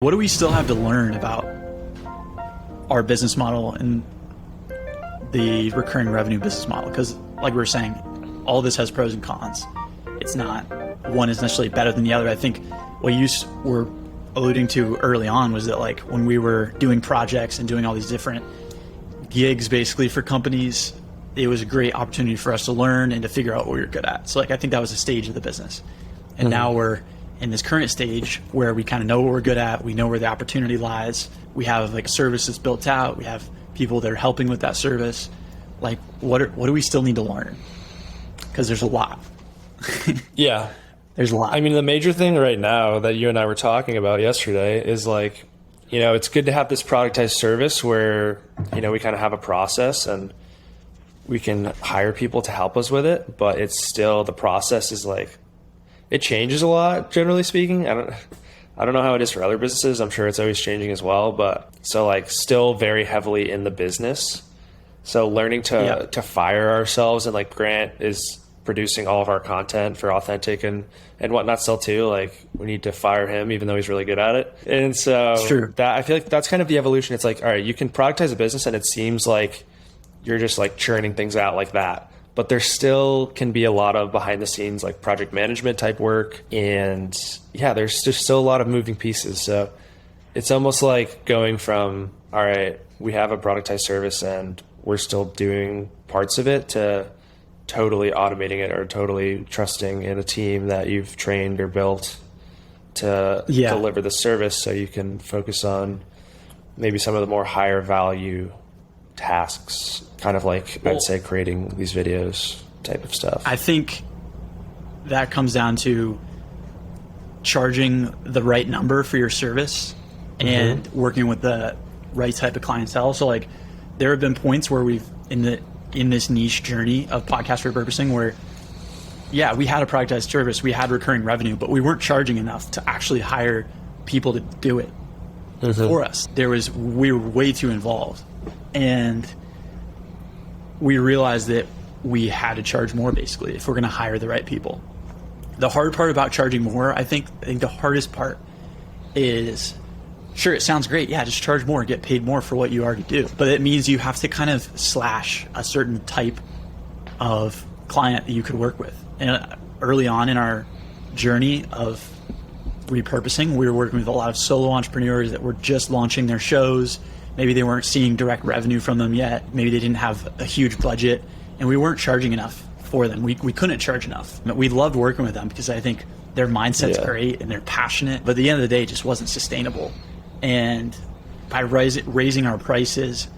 What do we still have to learn about our business model and the recurring revenue business model? Because like we were saying, all this has pros and cons. It's not one is necessarily better than the other. I think what you were alluding to early on was that like when we were doing projects and doing all these different gigs basically for companies, it was a great opportunity for us to learn and to figure out what we were good at. So like I think that was a stage of the business. And now we're in this current stage where we kind of know what we're good at. We know where the opportunity lies. We have like services built out. We have people that are helping with that service. Like what do we still need to learn? Because there's a lot. Yeah. There's a lot. I mean, the major thing right now that you and I were talking about yesterday is like, you know, it's good to have this productized service where, you know, we kind of have a process and we can hire people to help us with it, but it's still, the process is like, it changes a lot, generally speaking. I don't know how it is for other businesses. I'm sure it's always changing as well, but so like still very heavily in the business. So learning to fire ourselves, and like Grant is producing all of our content for Authentic and whatnot still too. Like we need to fire him even though he's really good at it. And so that I feel like that's kind of the evolution. It's like, all right, you can productize a business and it seems like you're just like churning things out like that. But there still can be a lot of behind the scenes, like project management type work. And yeah, there's just still a lot of moving pieces. So it's almost like going from, all right, we have a productized service and we're still doing parts of it, to totally automating it or totally trusting in a team that you've trained or built to deliver the service, so you can focus on maybe some of the more higher value tasks, kind of like I'd say creating these videos type of stuff. I think that comes down to charging the right number for your service and working with the right type of clientele. So like there have been points where we've in this niche journey of podcast repurposing where we had a productized service, we had recurring revenue, but we weren't charging enough to actually hire people to do it for us. We were way too involved. And we realized that we had to charge more basically if we're going to hire the right people. The hard part about charging more, I think the hardest part is, sure, it sounds great. Yeah, just charge more, get paid more for what you already do. But it means you have to kind of slash a certain type of client that you could work with. And early on in our journey of repurposing, we were working with a lot of solo entrepreneurs that were just launching their shows. Maybe they weren't seeing direct revenue from them yet. Maybe they didn't have a huge budget, and we weren't charging enough for them. We couldn't charge enough. But we loved working with them because I think their mindset's great and they're passionate. But at the end of the day, it just wasn't sustainable. And by raising our prices,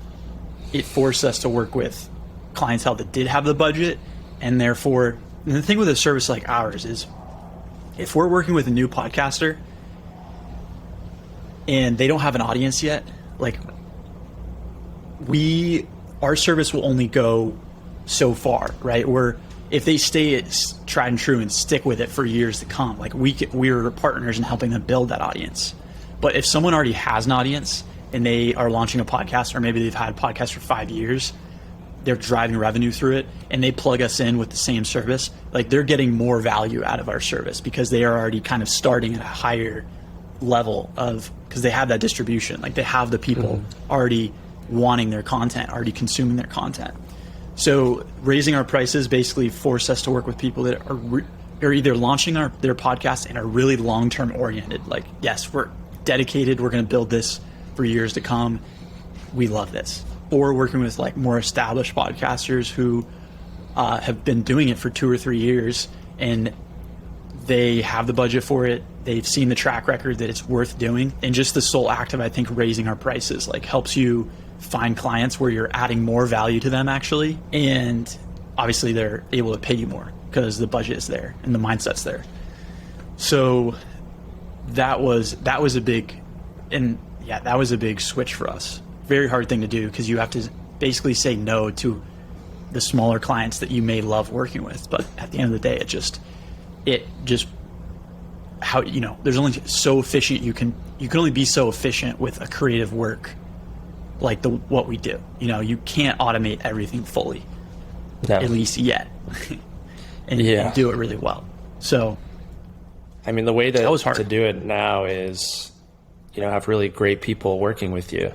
it forced us to work with clientele that did have the budget. And therefore, and the thing with a service like ours is, if we're working with a new podcaster and they don't have an audience yet, like our service will only go so far, right? Or if they stay at tried and true and stick with it for years to come, like we're partners in helping them build that audience. But if someone already has an audience and they are launching a podcast, or maybe they've had a podcast for 5 years, they're driving revenue through it, and they plug us in with the same service, like they're getting more value out of our service because they are already kind of starting at a higher level because they have that distribution. Like they have the people already wanting their content, already consuming their content. So raising our prices basically forced us to work with people that are either launching their podcast and are really long-term oriented. Like, yes, we're dedicated, we're going to build this for years to come, we love this. Or working with like more established podcasters who have been doing it for 2 or 3 years, and they have the budget for it. They've seen the track record that it's worth doing. And just the sole act of, I think, raising our prices like helps you find clients where you're adding more value to them actually. And obviously they're able to pay you more because the budget is there and the mindset's there. So that was a big switch for us. Very hard thing to do because you have to basically say no to the smaller clients that you may love working with. But at the end of the day, there's only so efficient you can only be so efficient with a creative work like what we do. You can't automate everything fully, at least yet, and do it really well. So I mean, the way that was hard to do it now is have really great people working with you.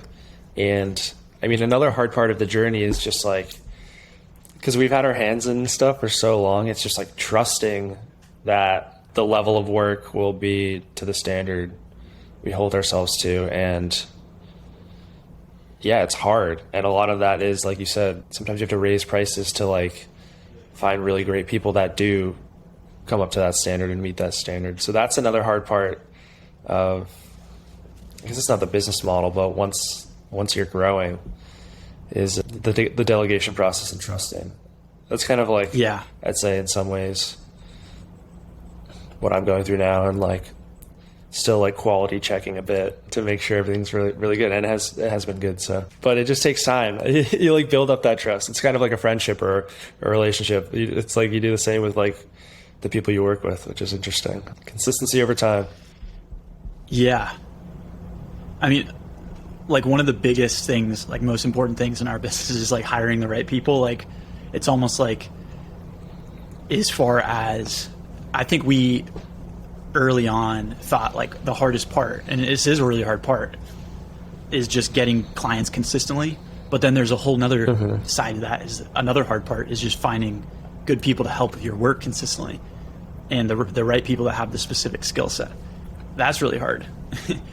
And I mean, another hard part of the journey is just like, because we've had our hands in stuff for so long, it's just like trusting that the level of work will be to the standard we hold ourselves to. And yeah, it's hard. And a lot of that is, like you said, sometimes you have to raise prices to like find really great people that do come up to that standard and meet that standard. So that's another hard part of, because it's not the business model, but once you're growing, is the delegation process and trusting. That's kind of like, yeah, I'd say in some ways what I'm going through now, and like still like quality checking a bit to make sure everything's really, really good. And it has been good. So, but it just takes time. You like build up that trust. It's kind of like a friendship or a relationship. It's like you do the same with like the people you work with, which is interesting. Consistency over time. Yeah. I mean, like one of the biggest things, like most important things in our business is like hiring the right people. Like it's almost like, as far as, I think we early on thought like the hardest part, and this is a really hard part, is just getting clients consistently. But then there's a whole nother side of that, is another hard part is just finding good people to help with your work consistently, and the right people that have the specific skill set. That's really hard.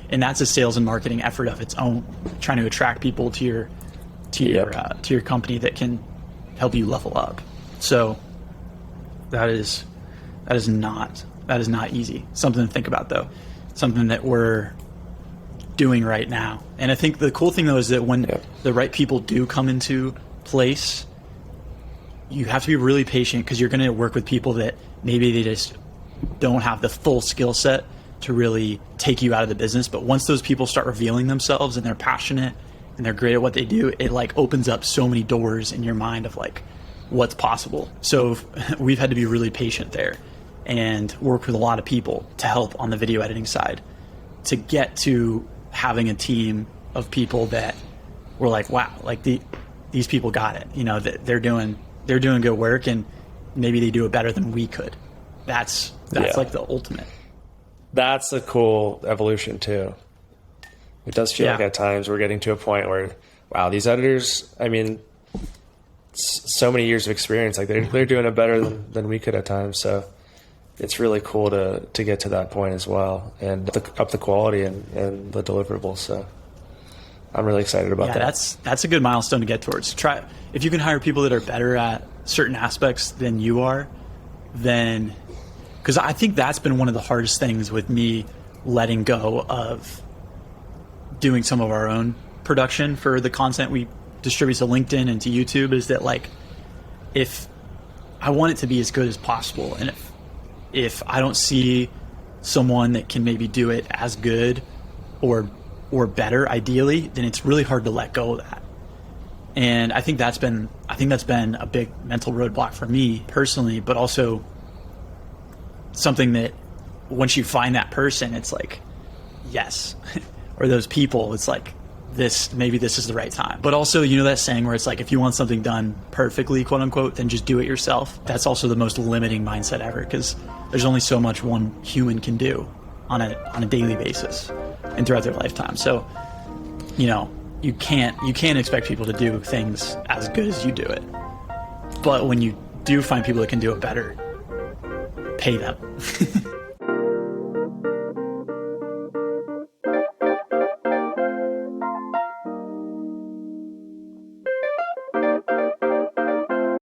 And that's a sales and marketing effort of its own, trying to attract people to your company that can help you level up. So that is not easy. Something to think about, though. Something that we're doing right now. And I think the cool thing, though, is that when the right people do come into place, you have to be really patient, because you're going to work with people that maybe they just don't have the full skill set to really take you out of the business. But once those people start revealing themselves and they're passionate and they're great at what they do, it like opens up so many doors in your mind of like what's possible. So we've had to be really patient there and work with a lot of people to help on the video editing side to get to having a team of people that were like, wow, like these people got it. You know, they're doing good work, and maybe they do it better than we could. That's like the ultimate. That's a cool evolution too. It does feel like at times we're getting to a point where, wow, these editors, I mean, so many years of experience, like they're doing it better than we could at times. So it's really cool to get to that point as well, and up the quality and the deliverables. So I'm really excited about that. That's a good milestone to get towards. Try, if you can hire people that are better at certain aspects than you are, then, because I think that's been one of the hardest things with me letting go of doing some of our own production for the content we distribute to LinkedIn and to YouTube, is that like, if I want it to be as good as possible, and if I don't see someone that can maybe do it as good or better ideally, then it's really hard to let go of that. And I think that's been a big mental roadblock for me personally, but also something that once you find that person, it's like, yes, or those people, it's like, maybe this is the right time. But also, you know that saying where it's like, if you want something done perfectly, quote unquote, then just do it yourself. That's also the most limiting mindset ever, because there's only so much one human can do on a daily basis and throughout their lifetime. So, you know, you can't expect people to do things as good as you do it. But when you do find people that can do it better, pay them.